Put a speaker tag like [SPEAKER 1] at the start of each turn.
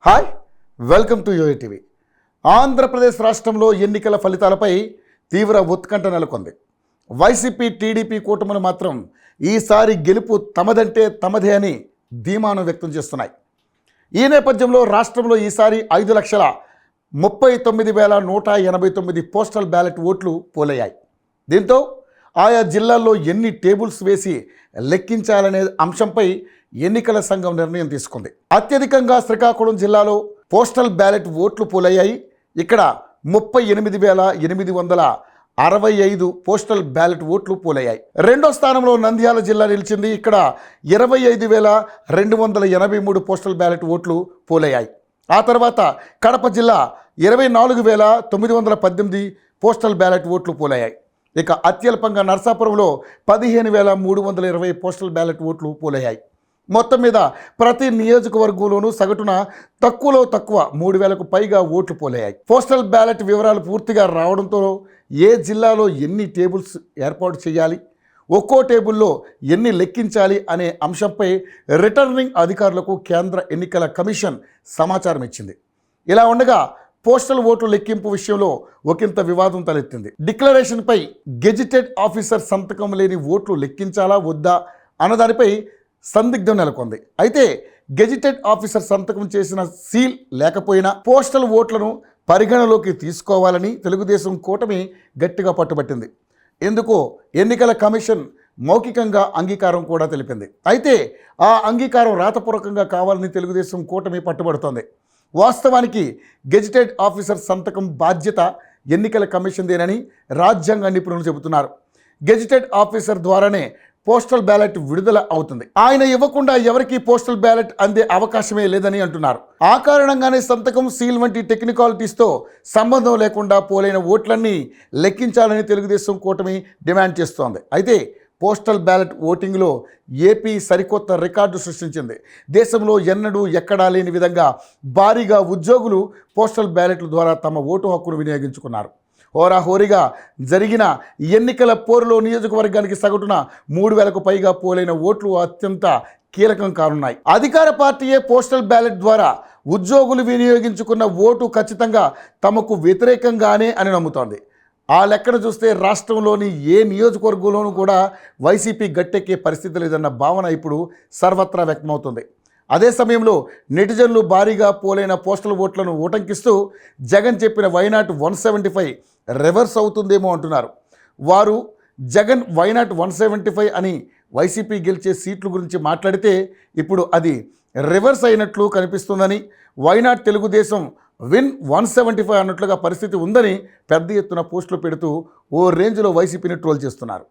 [SPEAKER 1] Hi, welcome to UATV. Andhra Pradesh రాష్ట్రంలో ఎన్నికల ఫలితాలపై తీవ్ర ఉత్కంఠ నెలకొంది. వైసీపీ టీడీపీ కూటములు మాత్రం ఈసారి గెలుపు తమదంటే తమదే అని ధీమాను వ్యక్తం చేస్తున్నాయి. ఈ నేపథ్యంలో రాష్ట్రంలో ఈసారి 5,39,189 పోస్టల్ బ్యాలెట్ ఓట్లు పోలయ్యాయి. దీంతో ఆయా జిల్లాల్లో ఎన్ని టేబుల్స్ వేసి లెక్కించాలనే అంశంపై ఎన్నికల సంఘం నిర్ణయం తీసుకుంది. అత్యధికంగా శ్రీకాకుళం జిల్లాలో పోస్టల్ బ్యాలెట్ ఓట్లు పోలయ్యాయి. ఇక్కడ 38,865 పోస్టల్ బ్యాలెట్ ఓట్లు పోలయ్యాయి. రెండో స్థానంలో నంద్యాల జిల్లా నిలిచింది. ఇక్కడ 25,283 పోస్టల్ బ్యాలెట్ ఓట్లు పోలయ్యాయి. ఆ తర్వాత కడప జిల్లా 24,918 పోస్టల్ బ్యాలెట్ ఓట్లు పోలయ్యాయి. ఇక అత్యల్పంగా నర్సాపురంలో 15,320 పోస్టల్ బ్యాలెట్ ఓట్లు పోలయ్యాయి. మొత్తం మీద ప్రతి నియోజకవర్గంలోనూ సగటున తక్కువలో తక్కువ 3,000కు పైగా ఓట్లు పోలయ్యాయి. పోస్టల్ బ్యాలెట్ వివరాలు పూర్తిగా రావడంతో ఏ జిల్లాలో ఎన్ని టేబుల్స్ ఏర్పాటు చేయాలి, ఒక్కో టేబుల్లో ఎన్ని లెక్కించాలి అనే అంశంపై రిటర్నింగ్ అధికారులకు కేంద్ర ఎన్నికల కమిషన్ సమాచారం ఇచ్చింది. ఇలా ఉండగా పోస్టల్ ఓట్లు లెక్కింపు విషయంలో ఒకంత వివాదం తలెత్తింది. డిక్లరేషన్పై గెజిటెడ్ ఆఫీసర్ సంతకం లేని ఓట్లు లెక్కించాలా వద్దా అన్నదానిపై సందిగ్ధం నెలకొంది. అయితే గెజిటెడ్ ఆఫీసర్ సంతకం చేసిన సీల్ లేకపోయినా పోస్టల్ ఓట్లను పరిగణలోకి తీసుకోవాలని తెలుగుదేశం కూటమి గట్టిగా పట్టుబట్టింది. ఎందుకో ఎన్నికల కమిషన్ మౌఖికంగా అంగీకారం కూడా తెలిపింది. అయితే ఆ అంగీకారం రాతపూర్వకంగా కావాలని తెలుగుదేశం కూటమి పట్టుబడుతోంది. వాస్తవానికి గెజిటెడ్ ఆఫీసర్ సంతకం బాధ్యత ఎన్నికల కమిషన్దేనని రాజ్యాంగ నిపుణులు చెబుతున్నారు. గెజిటెడ్ ఆఫీసర్ ద్వారానే పోస్టల్ బ్యాలెట్ విడుదల అవుతుంది. ఆయన ఇవ్వకుండా ఎవరికి పోస్టల్ బ్యాలెట్ అందే అవకాశమే లేదని అంటున్నారు. ఆ కారణంగానే సంతకం, సీల్ వంటి టెక్నికాలిటీస్తో సంబంధం లేకుండా పోలైన ఓట్లన్నీ లెక్కించాలని తెలుగుదేశం కూటమి డిమాండ్ చేస్తోంది. అయితే పోస్టల్ బ్యాలెట్ ఓటింగ్లో ఏపీ సరికొత్త రికార్డు సృష్టించింది. దేశంలో ఎన్నడూ ఎక్కడా లేని విధంగా భారీగా ఉద్యోగులు పోస్టల్ బ్యాలెట్ల ద్వారా తమ ఓటు హక్కును వినియోగించుకున్నారు. హోరాహోరీగా జరిగిన ఎన్నికల పోరులో నియోజకవర్గానికి సగటున 3,000కు పైగా పోలైన ఓట్లు అత్యంత కీలకం కానున్నాయి. అధికార పార్టీయే పోస్టల్ బ్యాలెట్ ద్వారా ఉద్యోగులు వినియోగించుకున్న ఓటు ఖచ్చితంగా తమకు వ్యతిరేకంగానే అని నమ్ముతోంది. ఆ లెక్కను చూస్తే రాష్ట్రంలోని ఏ నియోజకవర్గంలోనూ కూడా వైసీపీ గట్టెక్కే పరిస్థితి లేదన్న భావన ఇప్పుడు సర్వత్రా వ్యక్తమవుతుంది. అదే సమయంలో నెటిజన్లు భారీగా పోలైన పోస్టల్ ఓట్లను ఓటంకిస్తూ జగన్ చెప్పిన వైనాట్ 175 రివర్స్ అవుతుందేమో అంటున్నారు. వారు జగన్ వైనాట్ 175 అని వైసీపీ గెలిచే సీట్ల గురించి మాట్లాడితే ఇప్పుడు అది రివర్స్ అయినట్లు కనిపిస్తుందని, వైనాట్ తెలుగుదేశం విన్ 175 అన్నట్లుగా పరిస్థితి ఉందని పెద్ద ఎత్తున పోస్టులు పెడుతూ ఓ రేంజ్లో వైసీపీని ట్రోల్ చేస్తున్నారు.